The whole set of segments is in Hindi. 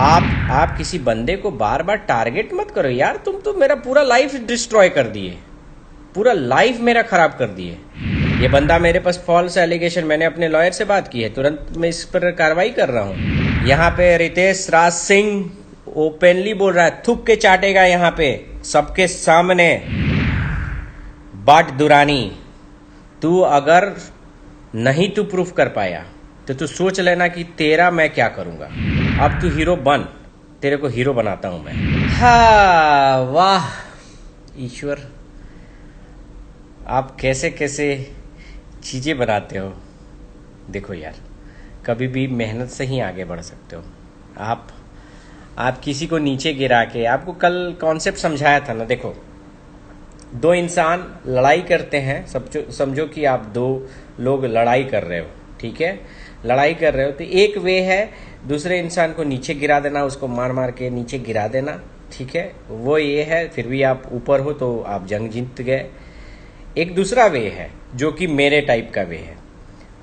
आप किसी बंदे को बार बार टारगेट मत करो यार। तुम तो मेरा पूरा लाइफ डिस्ट्रॉय कर दिए, पूरा लाइफ मेरा खराब कर दिए। ये बंदा मेरे पास फॉल्स एलिगेशन, मैंने अपने लॉयर से बात की है, तुरंत मैं इस पर कार्रवाई कर रहा हूँ। यहाँ पे रितेश राज सिंह ओपनली बोल रहा है, थूक के चाटेगा यहाँ पे सबके सामने। बट दुरानी, तू अगर नहीं तू प्रूफ कर पाया तो तू सोच लेना कि तेरा मैं क्या करूंगा। अब तू हीरो बन, तेरे को हीरो बनाता हूं मैं। हाँ वाह ईश्वर, आप कैसे कैसे चीज़ें बनाते हो। देखो यार, कभी भी मेहनत से ही आगे बढ़ सकते हो। आप किसी को नीचे गिरा के, आपको कल कॉन्सेप्ट समझाया था ना। देखो, दो इंसान लड़ाई करते हैं, समझो कि आप दो लोग लड़ाई कर रहे हो, ठीक है, लड़ाई कर रहे हो, तो एक वे है दूसरे इंसान को नीचे गिरा देना, उसको मार मार के नीचे गिरा देना, ठीक है, वो ये है, फिर भी आप ऊपर हो तो आप जंग जीत गए। एक दूसरा वे है जो कि मेरे टाइप का वे है,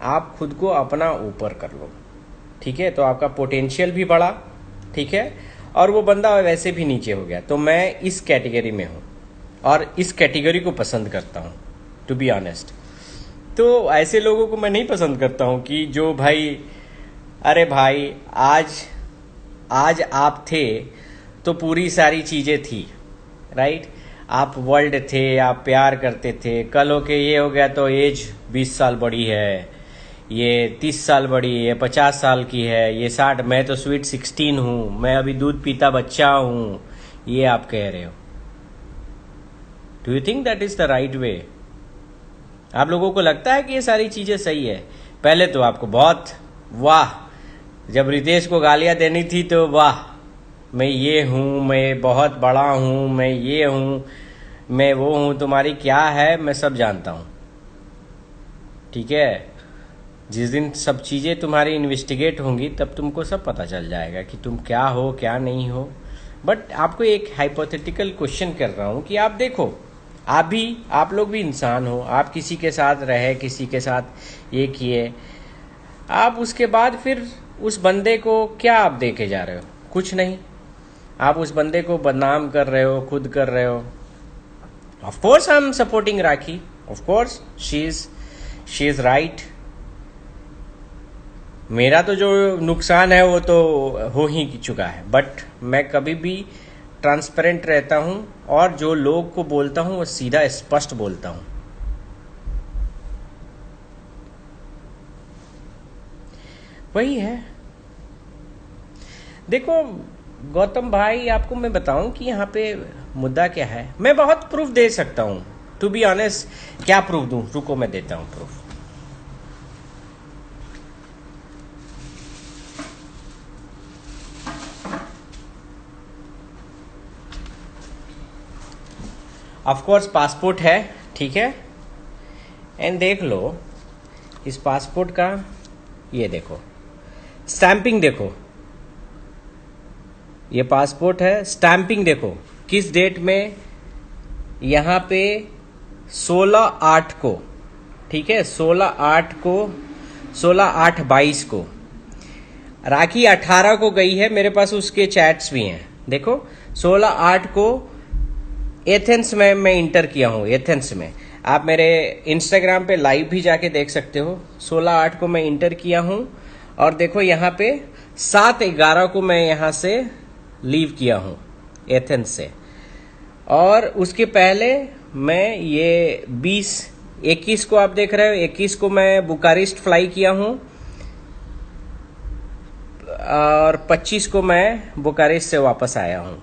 आप खुद को अपना ऊपर कर लो, ठीक है, तो आपका पोटेंशियल भी बढ़ा, ठीक है, और वो बंदा वैसे भी नीचे हो गया। तो मैं इस कैटेगरी में हूँ और इस कैटेगरी को पसंद करता हूँ, टू बी ऑनेस्ट। तो ऐसे लोगों को मैं नहीं पसंद करता हूँ कि जो भाई, अरे भाई आज आप थे तो पूरी सारी चीज़ें थी, राइट, आप वर्ल्ड थे, आप प्यार करते थे, कल होके ये हो गया तो एज 20 साल बड़ी है, ये 30 साल बड़ी है, 50 साल की है, ये 60, मैं तो स्वीट 16 हूँ, मैं अभी दूध पीता बच्चा हूँ, ये आप कह रहे हो। Do you think that is the right way? आप लोगों को लगता है कि ये सारी चीज़ें सही है? पहले तो आपको बहुत वाह, जब रितेश को गालियाँ देनी थी तो वाह, मैं ये हूँ, मैं बहुत बड़ा हूँ, मैं ये हूँ, मैं वो हूँ, तुम्हारी क्या है मैं सब जानता हूँ, ठीक है। जिस दिन सब चीज़ें तुम्हारी इन्वेस्टिगेट होंगी तब तुमको सब पता चल जाएगा कि तुम क्या हो क्या नहीं हो। बट आपको एक हाइपोथेटिकल क्वेश्चन कर रहा हूँ कि आप देखो, आप लोग भी इंसान हो, आप किसी के साथ रहे, किसी के साथ ये किए, आप उसके बाद फिर उस बंदे को क्या आप देके जा रहे हो? कुछ नहीं, आप उस बंदे को बदनाम कर रहे हो, खुद कर रहे हो। Of course I am supporting rakhi, of course she is right. मेरा तो जो नुकसान है वो तो हो ही चुका है, बट मैं कभी भी ट्रांसपेरेंट रहता हूं और जो लोग को बोलता हूं वो सीधा स्पष्ट बोलता हूं। वही है। देखो गौतम भाई, आपको मैं बताऊं कि यहाँ पे मुद्दा क्या है। मैं बहुत प्रूफ दे सकता हूं, टू बी ऑनेस्ट। क्या प्रूफ दूं? रुको मैं देता हूं प्रूफ। ऑफ कोर्स पासपोर्ट है, ठीक है, एंड देख लो इस पासपोर्ट का, ये देखो स्टैंपिंग, देखो ये पासपोर्ट है, स्टैंपिंग देखो किस डेट में, यहाँ पे 16/8 को, ठीक है, 16/8 को, 16/8/22 को, राखी 18 को गई है, मेरे पास उसके चैट्स भी हैं। देखो 16/8 को एथेंस में मैं इंटर किया हूँ, एथेंस में। आप मेरे इंस्टाग्राम पे लाइव भी जाके देख सकते हो। 16/8 को मैं इंटर किया हूँ और देखो यहाँ पे 7/11 को मैं यहाँ से लीव किया हूँ एथेंस से। और उसके पहले मैं ये 21 को आप देख रहे हो, 21 को मैं बुकारेस्ट फ्लाई किया हूँ और 25 को मैं बुकारेस्ट से वापस आया हूँ।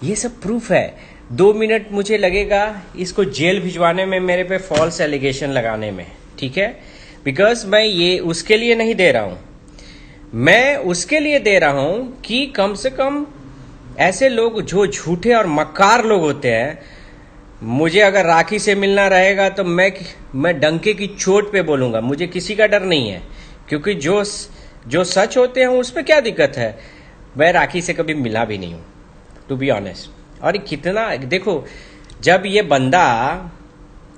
ये सब प्रूफ है। 2 मिनट मुझे लगेगा इसको जेल भिजवाने में, मेरे पे फॉल्स एलिगेशन लगाने में, ठीक है, बिकॉज मैं ये उसके लिए नहीं दे रहा हूँ, मैं उसके लिए दे रहा हूँ कि कम से कम ऐसे लोग जो झूठे और मक्कार लोग होते हैं, मुझे अगर राखी से मिलना रहेगा तो मैं डंके की चोट पे बोलूंगा, मुझे किसी का डर नहीं है, क्योंकि जो सच होते हैं उसमें क्या दिक्कत है। मैं राखी से कभी मिला भी नहीं हूँ, टू बी ऑनेस्ट। और कितना देखो, जब ये बंदा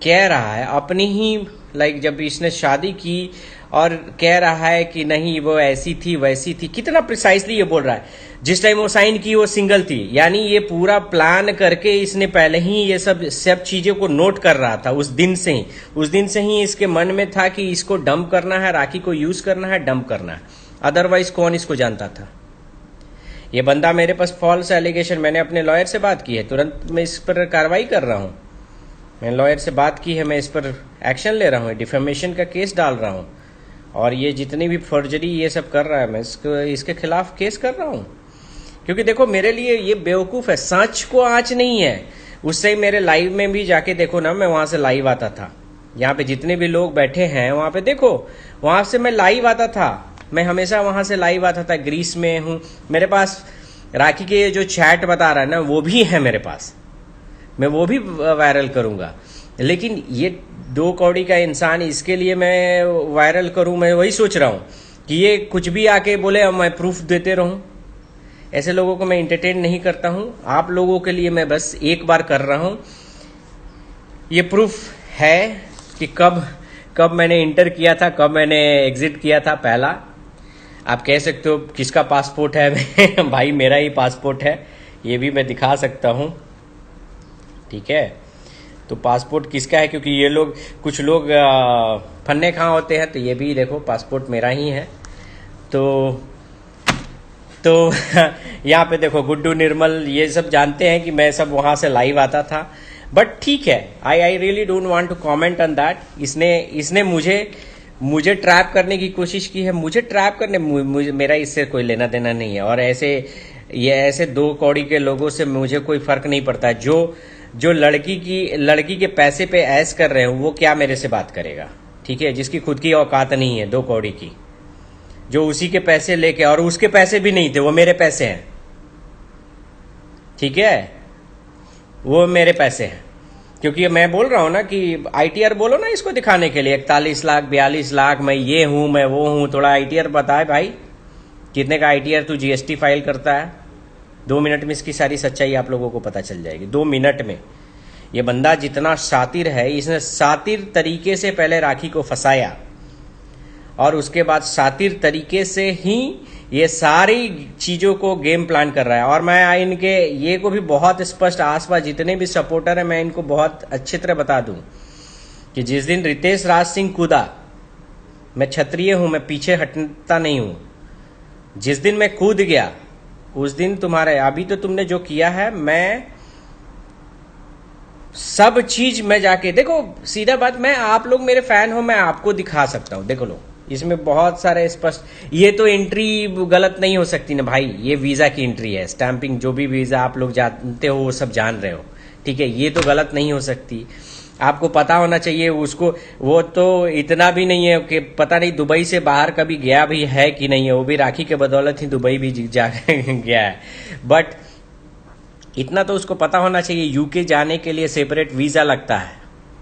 कह रहा है अपनी ही, लाइक जब इसने शादी की और कह रहा है कि नहीं वो ऐसी थी वैसी थी, कितना प्रिसाइसली ये बोल रहा है। जिस टाइम वो साइन की वो सिंगल थी, यानी ये पूरा प्लान करके इसने पहले ही ये सब चीजों को नोट कर रहा था। उस दिन से ही इसके मन में था कि इसको डंप करना है, राखी को यूज करना है, डंप करना है। अदरवाइज कौन इसको जानता था। ये बंदा मेरे पास फॉल्स एलिगेशन, मैंने अपने लॉयर से बात की है, तुरंत मैं इस पर कार्रवाई कर रहा हूं। मैंने लॉयर से बात की है, मैं इस पर एक्शन ले रहा हूँ, डिफेमेशन का केस डाल रहा हूँ। और ये जितनी भी फर्जरी ये सब कर रहा है, मैं इसके खिलाफ केस कर रहा हूँ। क्योंकि देखो मेरे लिए ये बेवकूफ़ है, सच को आँच नहीं है। उससे मेरे लाइव में भी जाके देखो ना, मैं वहाँ से लाइव आता था। यहाँ पे जितने भी लोग बैठे हैं वहाँ पे देखो, वहाँ से मैं लाइव आता था। मैं हमेशा वहाँ से लाइव आता था। ग्रीस में हूँ, मेरे पास राखी के जो चैट बता रहा है ना वो भी है मेरे पास, मैं वो भी वायरल करूँगा। लेकिन ये 2 कौड़ी का इंसान, इसके लिए मैं वायरल करूँ? मैं वही सोच रहा हूँ कि ये कुछ भी आके बोले और मैं प्रूफ देते रहूँ। ऐसे लोगों को मैं एंटरटेन नहीं करता हूँ। आप लोगों के लिए मैं बस एक बार कर रहा हूँ। ये प्रूफ है कि कब मैंने इंटर किया था, कब मैंने एग्जिट किया था। पहला आप कह सकते हो किसका पासपोर्ट है भाई मेरा ही पासपोर्ट है, ये भी मैं दिखा सकता हूँ। ठीक है, तो पासपोर्ट किसका है, क्योंकि ये लोग कुछ लोग फन्ने खा होते हैं, तो ये भी देखो पासपोर्ट मेरा ही है। तो यहाँ पे देखो गुड्डू निर्मल ये सब जानते हैं कि मैं सब वहाँ से लाइव आता था। बट ठीक है, I really don't want to comment on that. इसने मुझे ट्रैप करने की कोशिश की है। मुझे ट्रैप करने, मेरा इससे कोई लेना देना नहीं है। और ऐसे 2 कौड़ी के लोगों से मुझे कोई फर्क नहीं पड़ता। जो लड़की के पैसे पे ऐश कर रहे हो, वो क्या मेरे से बात करेगा। ठीक है, जिसकी खुद की औकात नहीं है 2 कौड़ी की, जो उसी के पैसे लेके, और उसके पैसे भी नहीं थे, वो मेरे पैसे हैं। ठीक है, वो मेरे पैसे हैं। क्योंकि मैं बोल रहा हूं ना कि आईटीआर बोलो ना इसको दिखाने के लिए, 41 लाख 42 लाख, मैं ये हूं मैं वो हूं। थोड़ा आईटीआर बताए भाई, कितने का आईटीआर तू जीएसटी फाइल करता है। 2 मिनट में इसकी सारी सच्चाई आप लोगों को पता चल जाएगी। 2 मिनट में। ये बंदा जितना शातिर है, इसने शातिर तरीके से पहले राखी को फंसाया और उसके बाद शातिर तरीके से ही ये सारी चीजों को गेम प्लान कर रहा है। और मैं इनके ये को भी बहुत स्पष्ट, आसपास जितने भी सपोर्टर हैं, मैं इनको बहुत अच्छी तरह बता दूं कि जिस दिन रितेश राज सिंह कूदा, मैं क्षत्रिय हूं, मैं पीछे हटता नहीं हूं। जिस दिन मैं कूद गया उस दिन तुम्हारे, अभी तो तुमने जो किया है, मैं सब चीज में जाके देखो, सीधा बात, मैं आप लोग मेरे फैन हो, मैं आपको दिखा सकता हूं। देखो लो, इसमें बहुत सारे स्पष्ट, ये तो एंट्री गलत नहीं हो सकती ना भाई। ये वीजा की एंट्री है, स्टैंपिंग, जो भी वीजा आप लोग जानते हो वो सब जान रहे हो। ठीक है, ये तो गलत नहीं हो सकती। आपको पता होना चाहिए उसको, वो तो इतना भी नहीं है कि पता नहीं दुबई से बाहर कभी गया भी है कि नहीं है। वो भी राखी के बदौलत ही दुबई भी जा गया है। बट इतना तो उसको पता होना चाहिए, यूके जाने के लिए सेपरेट वीजा लगता है।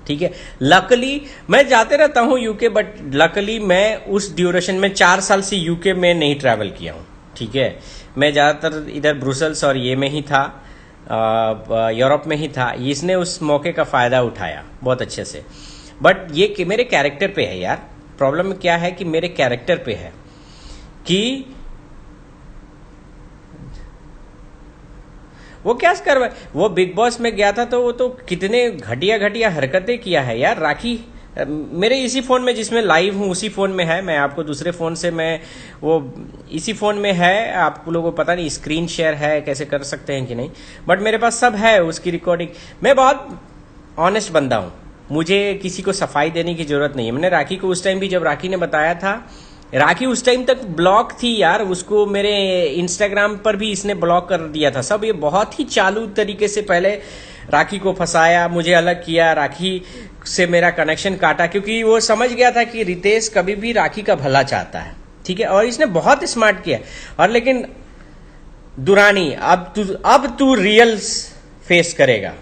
ठीक है, लकली मैं जाते रहता हूँ यूके, बट लकली मैं उस ड्यूरेशन में 4 साल से यूके में नहीं ट्रैवल किया हूँ। ठीक है, मैं ज़्यादातर इधर ब्रुसेल्स और ये में ही था, यूरोप में ही था। इसने उस मौके का फ़ायदा उठाया बहुत अच्छे से। बट ये कि मेरे कैरेक्टर पे है यार, प्रॉब्लम क्या है कि मेरे कैरेक्टर पे है कि वो क्या कर, वो बिग बॉस में गया था तो वो तो कितने घटिया घटिया हरकतें किया है यार। राखी मेरे इसी फोन में जिसमें लाइव हूँ उसी फोन में है, मैं आपको दूसरे फोन से मैं वो इसी फोन में है। आप लोगों को पता नहीं स्क्रीन शेयर है कैसे कर सकते हैं कि नहीं, बट मेरे पास सब है उसकी रिकॉर्डिंग। मैं बहुत ऑनेस्ट बंदा हूँ, मुझे किसी को सफाई देने की जरूरत नहीं है। मैंने राखी को उस टाइम भी, जब राखी ने बताया था, राखी उस टाइम तक ब्लॉक थी यार, उसको मेरे इंस्टाग्राम पर भी इसने ब्लॉक कर दिया था सब। ये बहुत ही चालू तरीके से पहले राखी को फंसाया, मुझे अलग किया, राखी से मेरा कनेक्शन काटा, क्योंकि वो समझ गया था कि रितेश कभी भी राखी का भला चाहता है। ठीक है, और इसने बहुत स्मार्ट किया। और लेकिन दुरानी, अब तू रियल फेस करेगा,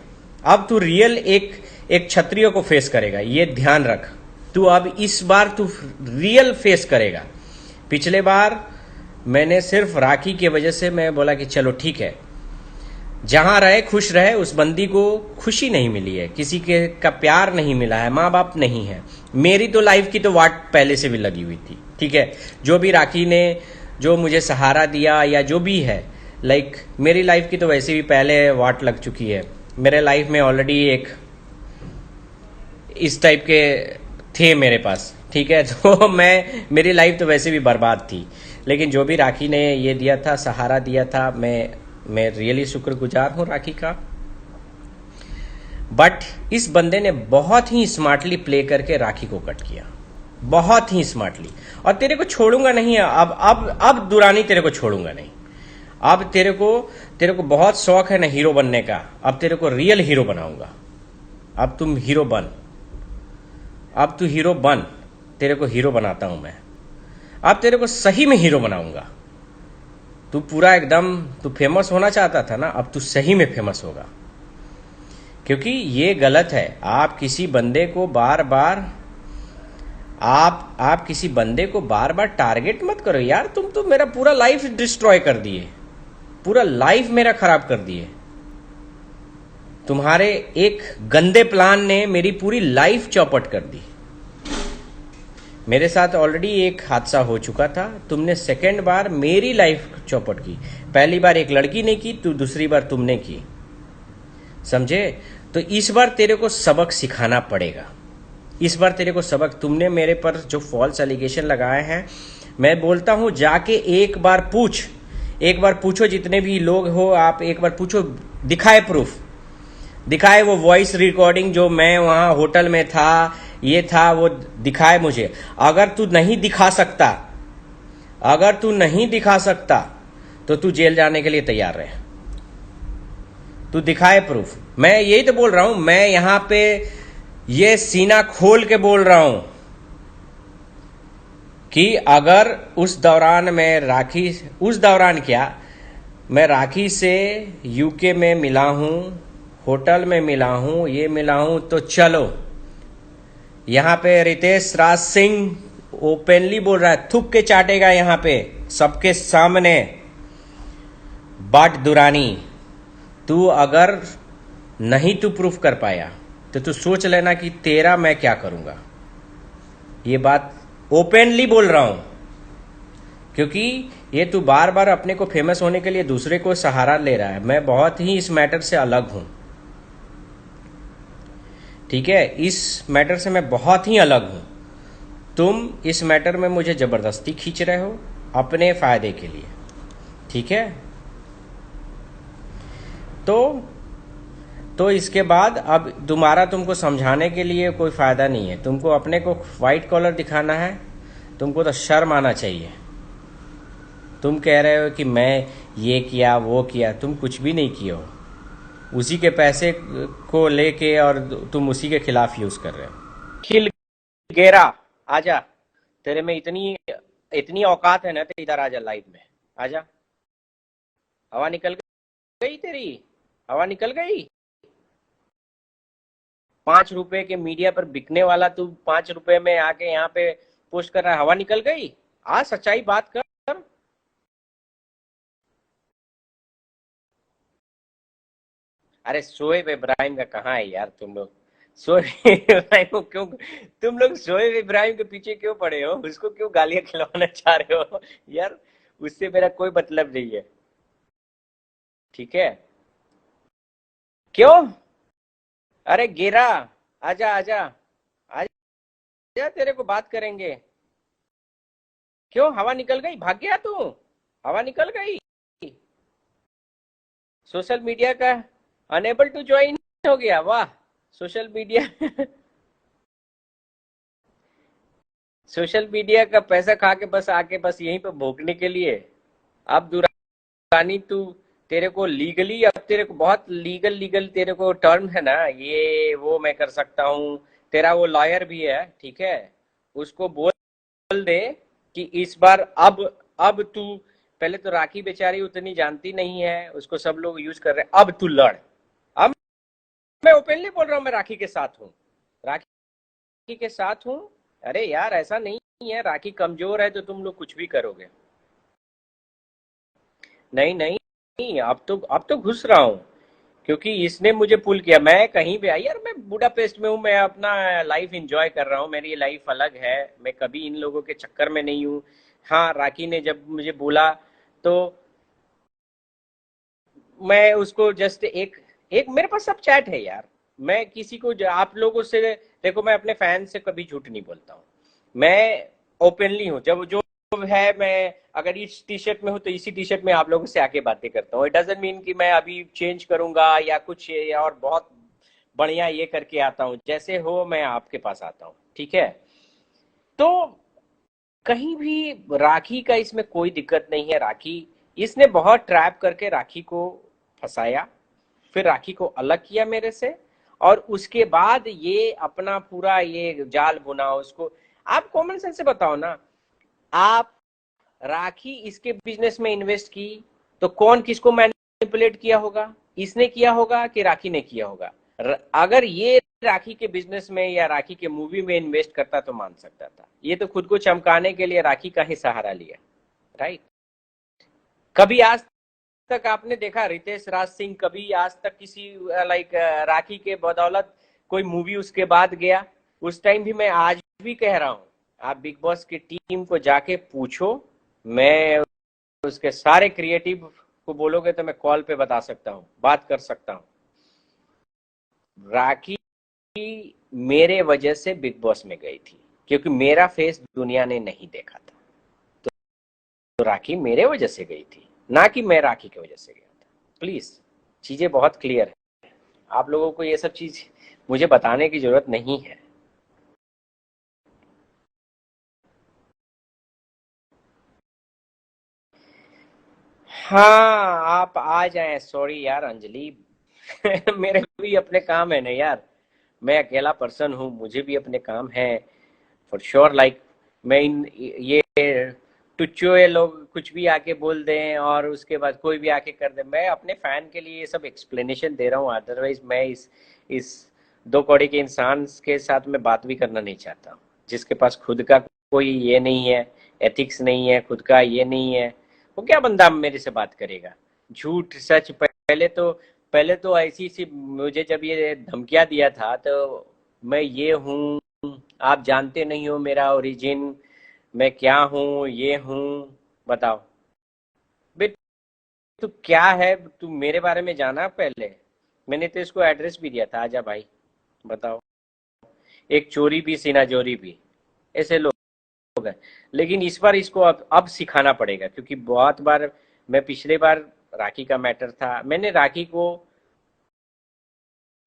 अब तू रियल एक क्षत्रिय को फेस करेगा, ये ध्यान रख। तू अब इस बार तू रियल फेस करेगा। पिछले बार मैंने सिर्फ राखी की वजह से मैं बोला कि चलो ठीक है, जहां रहे खुश रहे, उस बंदी को खुशी नहीं मिली है, किसी के का प्यार नहीं मिला है, माँ बाप नहीं है। मेरी तो लाइफ की तो वाट पहले से भी लगी हुई थी, ठीक है। जो भी राखी ने जो मुझे सहारा दिया या जो भी है, लाइक मेरी लाइफ की तो वैसे भी पहले वाट लग चुकी है। मेरे लाइफ में ऑलरेडी एक इस टाइप के थे मेरे पास, ठीक है। तो मेरी लाइफ तो वैसे भी बर्बाद थी, लेकिन जो भी राखी ने ये दिया था, सहारा दिया था, मैं रियली शुक्रगुजार हूँ राखी का। बट इस बंदे ने बहुत ही स्मार्टली प्ले करके राखी को कट किया, बहुत ही स्मार्टली। और तेरे को छोड़ूंगा नहीं, अब दुरानी तेरे को छोड़ूंगा नहीं। अब तेरे को बहुत शौक है ना हीरो बनने का, अब तेरे को रियल हीरो बनाऊंगा। अब तुम हीरो बन, अब तू हीरो बन, तेरे को हीरो बनाता हूं मैं। अब तेरे को सही में हीरो बनाऊंगा। तू पूरा एकदम तू फेमस होना चाहता था ना, अब तू सही में फेमस होगा। क्योंकि ये गलत है, आप किसी बंदे को बार बार आप किसी बंदे को बार बार टारगेट मत करो यार। तुम तो मेरा पूरा लाइफ डिस्ट्रॉय कर दिए, पूरा लाइफ मेरा खराब कर दिए। तुम्हारे एक गंदे प्लान ने मेरी पूरी लाइफ चौपट कर दी। मेरे साथ ऑलरेडी एक हादसा हो चुका था, तुमने सेकंड बार मेरी लाइफ चौपट की। पहली बार एक लड़की ने की, तो दूसरी बार तुमने की, समझे। तो इस बार तेरे को सबक सिखाना पड़ेगा, इस बार तेरे को सबक। तुमने मेरे पर जो फॉल्स एलिगेशन लगाए हैं, मैं बोलता हूं जाके एक बार पूछो, जितने भी लोग हो आप एक बार पूछो, दिखाए प्रूफ, दिखाए वो वॉइस रिकॉर्डिंग जो मैं वहां होटल में था, ये था, वो दिखाए मुझे। अगर तू नहीं दिखा सकता तो तू जेल जाने के लिए तैयार रहे। तू दिखाए प्रूफ। मैं यही तो बोल रहा हूं, मैं यहां पे ये सीना खोल के बोल रहा हूं कि अगर उस दौरान मैं राखी से यूके में मिला हूं, होटल में मिला हूं, ये मिला हूं, तो चलो यहां पे रितेश राज सिंह ओपनली बोल रहा है, थूक के चाटेगा यहां पे सबके सामने। बट दुरानी, तू अगर नहीं तू प्रूफ कर पाया तो तू सोच लेना कि तेरा मैं क्या करूंगा। ये बात ओपनली बोल रहा हूं, क्योंकि ये तू बार बार अपने को फेमस होने के लिए दूसरे को सहारा ले रहा है। मैं बहुत ही इस मैटर से अलग हूं, ठीक है। इस मैटर से मैं बहुत ही अलग हूं। तुम इस मैटर में मुझे जबरदस्ती खींच रहे हो अपने फायदे के लिए, ठीक है। तो इसके बाद अब तुमको समझाने के लिए कोई फायदा नहीं है। तुमको अपने को व्हाइट कॉलर दिखाना है, तुमको तो शर्म आना चाहिए। तुम कह रहे हो कि मैं ये किया वो किया, तुम कुछ भी नहीं किए हो। उसी के पैसे को लेके और तुम उसी के खिलाफ यूज कर रहे हो। खिल गेरा, आजा, तेरे में इतनी औकात है ना, तो इधर आजा, लाइव में आजा। हवा निकल गई तेरी, हवा निकल गई। 5 रुपए के मीडिया पर बिकने वाला तू 5 रुपए में आके यहाँ पे पोस्ट कर रहा है, हवा निकल गई। आ सच्चाई बात कर। अरे शोएब इब्राहिम का कहाँ है यार तुम लोग। शोएब इब्राहिम को क्यों, तुम लोग शोएब इब्राहिम के पीछे क्यों पड़े हो, उसको क्यों गालियां खिलवाना चाह रहे हो यार। उससे मेरा कोई मतलब नहीं है, ठीक है। क्यों, अरे गिरा, आजा आजा आजा, तेरे को बात करेंगे। क्यों हवा निकल गई, भाग गया तू, हवा निकल गई। सोशल मीडिया का अनेबल टू ज्वाइन हो गया, वाह। सोशल मीडिया सोशल मीडिया का पैसा खा के बस आके बस यहीं पे भोगने के लिए। अब दुरानी तू, तेरे को लीगली, अब तेरे को बहुत लीगल तेरे को टर्म है ना, ये वो मैं कर सकता हूँ। तेरा वो लॉयर भी है, ठीक है, उसको बोल दे कि इस बार अब तू, पहले तो राखी बेचारी उतनी जानती नहीं है, उसको सब लोग यूज कर रहे हैं, अब तू लड़। अब मैं ओपनली बोल रहा हूँ, मैं राखी के साथ हूँ, राखी के साथ हूँ। अरे यार ऐसा नहीं है, राखी कमजोर है तो तुम लोग कुछ भी करोगे। नहीं नहीं, अब तो घुस रहा हूँ। क्योंकि इसने मुझे पुल किया। मैं कहीं भी आई यार, मैं बुडापेस्ट में हूँ, मैं अपना लाइफ एंजॉय कर रहा हूँ, मेरी लाइफ अलग है, मैं कभी इन लोगों के चक्कर में नहीं हूँ। हाँ, राखी ने जब मुझे बोला तो मैं उसको जस्ट एक एक मेरे पास सब चैट है यार। मैं किसी को आप लोगों से देखो, मैं अपने फैन से कभी झूठ नहीं बोलता हूँ। मैं ओपनली हूँ, जब जो है, मैं अगर इस टी शर्ट में हूँ तो इसी टी शर्ट में आप लोगों से आके बातें करता हूँ। इट डजेंट मीन कि मैं अभी चेंज करूंगा या कुछ और बहुत बढ़िया ये करके आता हूँ। जैसे हो मैं आपके पास आता हूँ, ठीक है। तो कहीं भी राखी का इसमें कोई दिक्कत नहीं है। राखी, इसने बहुत ट्रैप करके राखी को फंसाया, फिर राखी को अलग किया मेरे से, और उसके बाद ये अपना पूरा ये जाल बुना उसको। आप कॉमन सेंस से बताओ ना, आप राखी इसके बिजनेस में इन्वेस्ट की तो कौन किसको मैनिपुलेट किया होगा? इसने किया होगा कि राखी ने किया होगा? अगर ये राखी के बिजनेस में या राखी के मूवी में इन्वेस्ट करता तो मान सकता था। ये तो खुद को चमकाने के लिए राखी का ही सहारा लिया, राइट। कभी आज तक आपने देखा रितेश राज सिंह कभी आज तक किसी लाइक राखी के बदौलत कोई मूवी उसके बाद गया? उस टाइम भी, मैं आज भी कह रहा हूं, आप बिग बॉस की टीम को जाके पूछो। मैं उसके सारे क्रिएटिव को बोलोगे तो मैं कॉल पे बता सकता हूँ, बात कर सकता हूँ। राखी मेरे वजह से बिग बॉस में गई थी, क्योंकि मेरा फेस दुनिया ने नहीं देखा था। तो राखी मेरे वजह से गई थी, ना कि मैं राखी की वजह से गया था। प्लीज, चीजें बहुत क्लियर है। आप लोगों को ये सब चीज मुझे बताने की जरूरत नहीं है। हाँ, आप आ जाएं। सॉरी यार अंजलि, मेरे भी अपने काम है ना यार। मैं अकेला पर्सन हूँ, मुझे भी अपने काम है। फॉर श्योर, लाइक मैं इन ये टुच्चो ये लोग कुछ भी आके बोल दें और उसके बाद कोई भी आके कर दे, मैं अपने फैन के लिए ये सब एक्सप्लेनेशन दे रहा हूँ। अदरवाइज मैं इस दो कौड़ी के इंसान के साथ मैं बात भी करना नहीं चाहता हूँ, जिसके पास खुद का कोई ये नहीं है, एथिक्स नहीं है, खुद का ये नहीं है। वो क्या बंदा मेरे से बात करेगा? झूठ सच, पहले तो ऐसी सी मुझे जब ये धमकियां दिया था तो मैं ये हूँ, आप जानते नहीं हो मेरा ओरिजिन, मैं क्या हूँ, ये हूँ, बताओ। बे, तू क्या है? तू मेरे बारे में जाना पहले। मैंने तो इसको एड्रेस भी दिया था, आजा भाई, बताओ। एक चोरी भी सीना जोरी भी, ऐसे लोग हैं। लेकिन इस बार इसको अब सिखाना पड़ेगा, क्योंकि बहुत बार, मैं पिछले बार राखी का मैटर था, मैंने राखी को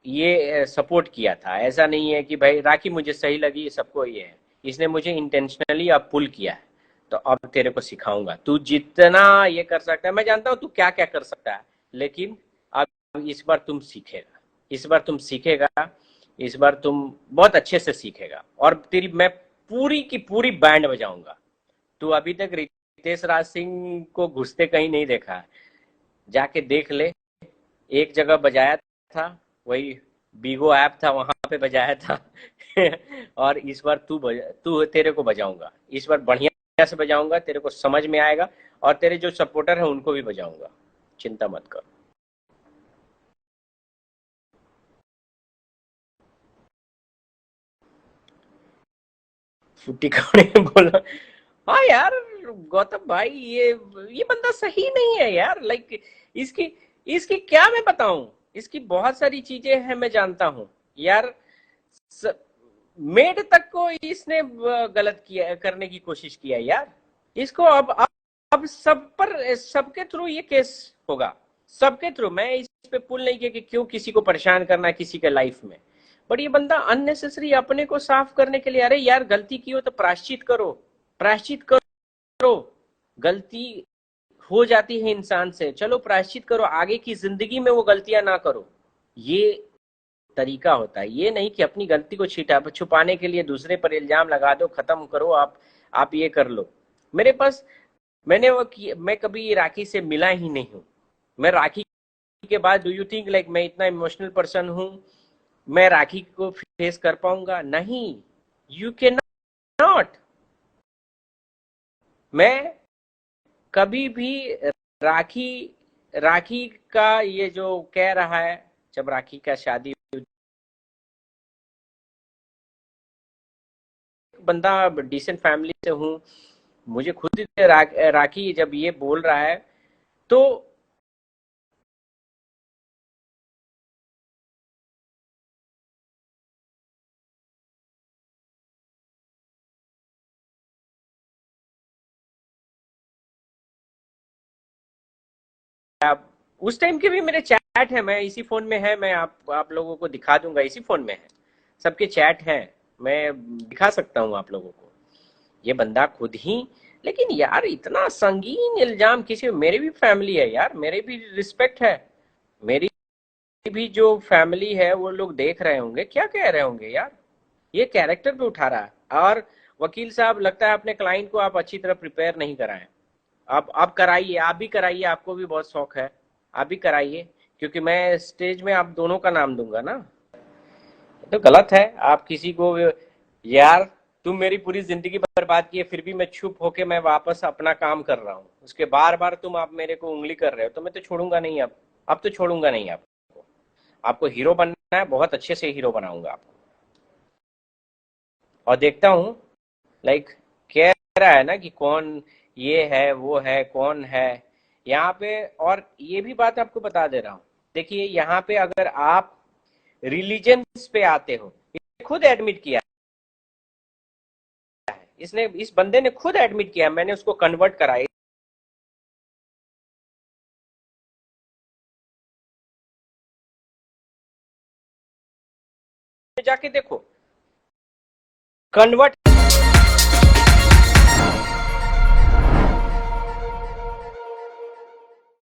ये सपोर्ट किया था। ऐसा नहीं है कि भाई राखी मुझे सही लगी सबको, ये है। इसने मुझे इंटेंशनली अब पुल किया है। तो अब तेरे को सिखाऊंगा, तू जितना ये कर सकता है, मैं जानता हूँ तू क्या क्या कर सकता है, लेकिन अब इस बार तुम सीखेगा, इस बार तुम सीखेगा, इस बार तुम बहुत अच्छे से सीखेगा, और तेरी मैं पूरी की पूरी बैंड बजाऊंगा। तू अभी तक रितेश राज सिंह को घुसते कहीं नहीं देखा है, जाके देख ले। एक जगह बजाया था, वही बीगो ऐप था, वहां पे बजाया था। और इस बार तेरे को बजाऊंगा, इस बार बढ़िया से बजाऊंगा, तेरे को समझ में आएगा। और तेरे जो सपोर्टर है उनको भी बजाऊंगा, चिंता मत कर। फुट्टी कौन बोला? हाँ यार, गौतम भाई, ये बंदा सही नहीं है यार। लाइक इसकी इसकी क्या मैं बताऊं? इसकी बहुत सारी चीजें हैं, मैं जानता हूँ यार। स, मेड तक को इसने गलत किया, करने की कोशिश किया यार। इसको अब सब पर, सबके थ्रू ये केस होगा, सबके थ्रू। मैं इस पे पुल नहीं किया कि क्यों किसी को परेशान करना है किसी के लाइफ में। बट ये बंदा अननेसेसरी अपने को साफ करने के लिए, अरे यार गलती की हो तो प्रायश्चित करो, प्रायश्चित करो। गलती हो जाती है इंसान से, चलो प्रायश्चित करो, आगे की जिंदगी में वो गलतियां ना करो। ये तरीका होता है, ये नहीं कि अपनी गलती को छिटा छुपाने के लिए दूसरे पर इल्जाम लगा दो, खत्म करो, आप ये कर लो। मेरे पास, मैं कभी राखी से मिला ही नहीं हूँ। मैं राखी के बाद, डू यू थिंक लाइक मैं इतना इमोशनल पर्सन हूँ, मैं राखी को फेस कर पाऊंगा? नहीं, यू कैन नॉट। मैं कभी भी राखी राखी का ये जो कह रहा है जब राखी का शादी, बंदा डिसेंट फैमिली से हूँ, मुझे खुद ही राखी जब ये बोल रहा है तो आप उस टाइम के भी मेरे चैट है, मैं इसी फोन में है, मैं आप लोगों को दिखा दूंगा, इसी फोन में है, सबके चैट हैं, मैं दिखा सकता हूँ आप लोगों को। ये बंदा खुद ही, लेकिन यार इतना संगीन इल्जाम किसी, मेरी भी फैमिली है यार, मेरी भी रिस्पेक्ट है, मेरी भी जो फैमिली है वो लोग देख रहे होंगे, क्या कह रहे होंगे यार, ये कैरेक्टर पे उठा रहा है। और वकील साहब, लगता है अपने क्लाइंट को आप अच्छी तरह प्रिपेयर नहीं कराएं। आप कराइए, आप भी कराइए, आपको भी बहुत शौक है, आप भी कराइए, क्योंकि मैं स्टेज में आप दोनों का नाम दूंगा ना। ये तो गलत है, आप किसी को, यार तुम मेरी पूरी जिंदगी बर्बाद की है, फिर भी मैं चुप होके मैं वापस अपना काम कर रहा हूँ, उसके बार बार तुम आप मेरे को उंगली कर रहे हो, तो मैं तो छोड़ूंगा नहीं अब तो छोड़ूंगा नहीं आपको। आपको हीरो बनना है, बहुत अच्छे से हीरो बनाऊंगा आपको। और देखता हूँ, लाइक कह रहा है ना कि कौन ये है वो है कौन है यहाँ पे। और ये भी बात आपको बता दे रहा हूँ, देखिए यहाँ पे अगर आप रिलीजन पे आते हो, ये खुद एडमिट किया है, इसने, इस बंदे ने खुद एडमिट किया, मैंने उसको कन्वर्ट करा, जाके देखो, कन्वर्ट